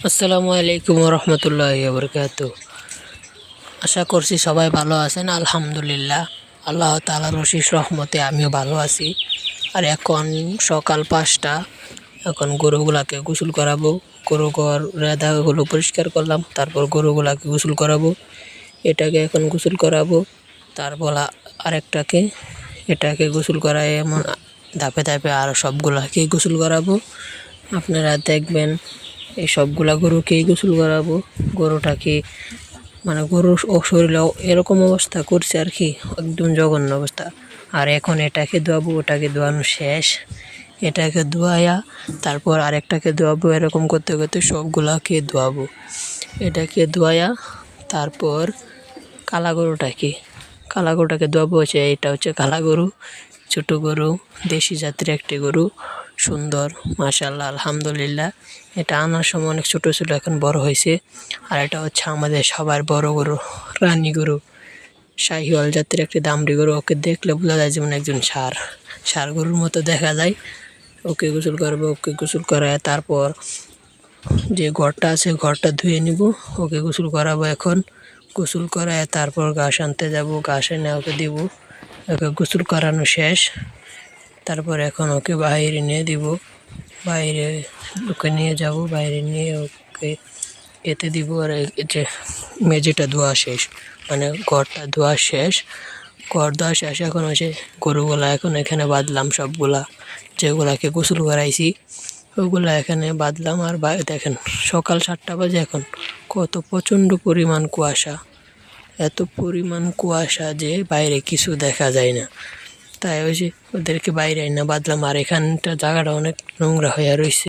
আসসালামু আলাইকুম রহমতুল্লাহি বারাকাতুহু। আশা করছি সবাই ভালো আছেন। আলহামদুলিল্লাহ, আল্লাহ তাআলার অশেষ রহমতে আমিও ভালো আছি। আর এখন সকাল 5টা। এখন গরুগুলাকে গোসল করাবো। গরু ঘর রেঁধাগুলো পরিষ্কার করলাম, তারপর গরুগুলাকে গোসল করাবো। এটাকে এখন গোসল করাবো, তারপর আরেকটাকে এটাকে গোসল করায় এমন ধাপে ধাপে আর সবগুলাকে গোসল করাবো। আপনারা দেখবেন এই সবগুলা গরুকেই গোসল করাবো। গরুটাকে মানে গরুর শরীরেও এরকম অবস্থা করছে আর কি, একদম জঘন্য অবস্থা। আর এখন এটাকে ধোয়াবো, ওটাকে ধোয়ানো শেষ। এটাকে ধোয়াইয়া তারপর আরেকটাকে ধোয়াবো। এরকম করতে করতে সবগুলাকে ধোয়াবো। এটাকে ধোয়াইয়া তারপর কালা গরুটাকে ধোয়াবো। এটা হচ্ছে কালা গরু, ছোট গরু, দেশি জাতের একটি গরু, সুন্দর মাশাআল্লাহ আলহামদুলিল্লাহ। এটা আনার সময় অনেক ছোট ছিল, এখন বড় হয়েছে। আর এটা হচ্ছে আমাদের সবার বড় গরু, রানী গরু, শাহিওয়াল জাতের একটি দামড়ি গরু। ওকে দেখলে বোঝা যায় যেমন একজন ষাঁড় গরুর মতো দেখা যায়। ওকে গোসল করবো। ওকে গোসল করায় তারপর যে ঘরটা আছে ঘরটা ধুয়ে নিব। ওকে গোসল করাবো। এখন গোসল করায় তারপর ঘাস আনতে যাব, ঘাস এনে ওকে দিব। ওকে গোসল করানো শেষ। তারপর এখন ওকে বাইরে নিয়ে দিব, বাইরে ওকে নিয়ে যাব, বাইরে নিয়ে ওকে এতে দিব। আর যে মেঝেটা ধোয়া শেষ, মানে ঘরটা ধোয়া শেষ, ঘর ধোয়া শেষ। এখন হচ্ছে গরুগুলা এখন এখানে বাঁধলাম, সবগুলা যেগুলাকে গোসল করাইছি ওগুলা এখানে বাঁধলাম। আর দেখেন সকাল 7টা বাজে, এখন কত প্রচণ্ড পরিমাণ কুয়াশা, এত পরিমাণ কুয়াশা যে বাইরে কিছু দেখা যায় না। তাই ওই যে ওদেরকে বাইরে না বাঁধলাম। আর এখানটা জায়গাটা অনেক নোংরা হয়ে রয়েছে।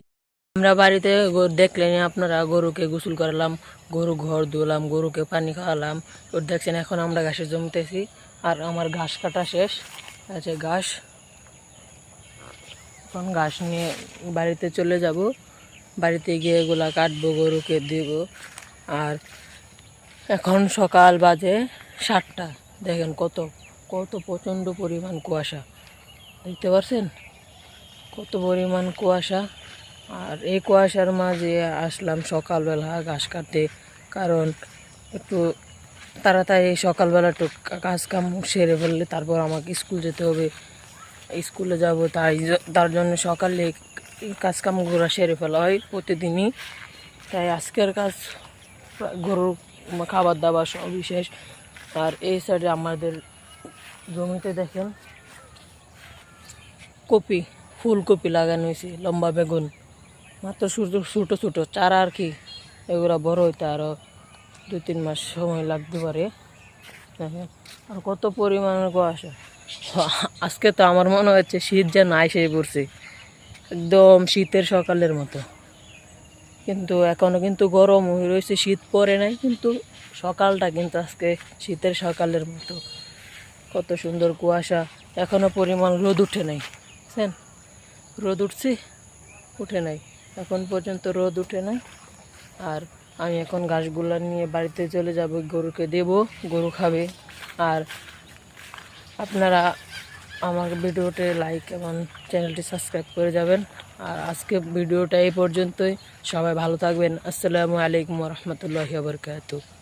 আমরা বাড়িতে দেখলেন আপনারা, গরুকে গোসল করালাম, গরু ঘর ধুলাম, গরুকে পানি খাওয়ালাম। ওর দেখছেন এখন আমরা ঘাসে জমতেছি। আর আমার ঘাস কাটা শেষ আছে, ঘাস এখন ঘাস নিয়ে বাড়িতে চলে যাব। বাড়িতে গিয়ে এগুলা কাটবো, গরুকে দিব। আর এখন সকাল বাজে 7টা। দেখেন কত কত প্রচণ্ড পরিমাণ কুয়াশা, দেখতে পাচ্ছেন কত পরিমাণ কুয়াশা। আর এই কুয়াশার মাঝে আসলাম সকালবেলা ঘাস কাটতে, কারণ একটু তাড়াতাড়ি সকালবেলা একটু কাজ কাম সেরে ফেললে তারপর আমাকে স্কুল যেতে হবে। স্কুলে যাব, তার জন্য সকালে কাজ কামগুলো সেরে ফেলা হয় প্রতিদিনই। তাই আজকের কাজ গরুর খাবার দাবার সবই শেষ। আর এই সাইডে আমাদের জমিতে দেখেন ফুলকপি লাগানো হয়েছে, লম্বা বেগুন, মাত্র ছোটো ছোটো চারা আর কি। এগুলো বড় হইতে আরও 2-3 মাস সময় লাগতে পারে। দেখেন আর কত পরিমাণের কুয়াশা। আজকে তো আমার মনে হচ্ছে শীত যেন আইসেই পড়ছে, একদম শীতের সকালের মতো। কিন্তু এখনও কিন্তু গরম হয়ে রয়েছে, শীত পড়ে নাই, কিন্তু সকালটা কিন্তু আজকে শীতের সকালের মতো। কত সুন্দর কুয়াশা, এখনও পরিমাণ রোদ উঠে নাই। বুঝছেন, রোদ উঠে নাই, এখন পর্যন্ত রোদ উঠে নাই। আর আমি এখন ঘাসগুলা নিয়ে বাড়িতে চলে যাব, গরুকে দেব, গরু খাবে। আর আপনারা আমার ভিডিওতে লাইক এবং চ্যানেলটি সাবস্ক্রাইব করে যাবেন। আর আজকে ভিডিওটা এই পর্যন্তই। সবাই ভালো থাকবেন। আসসালামু আলাইকুম রহমতুল্লাহি ওয়া বারাকাতুহু।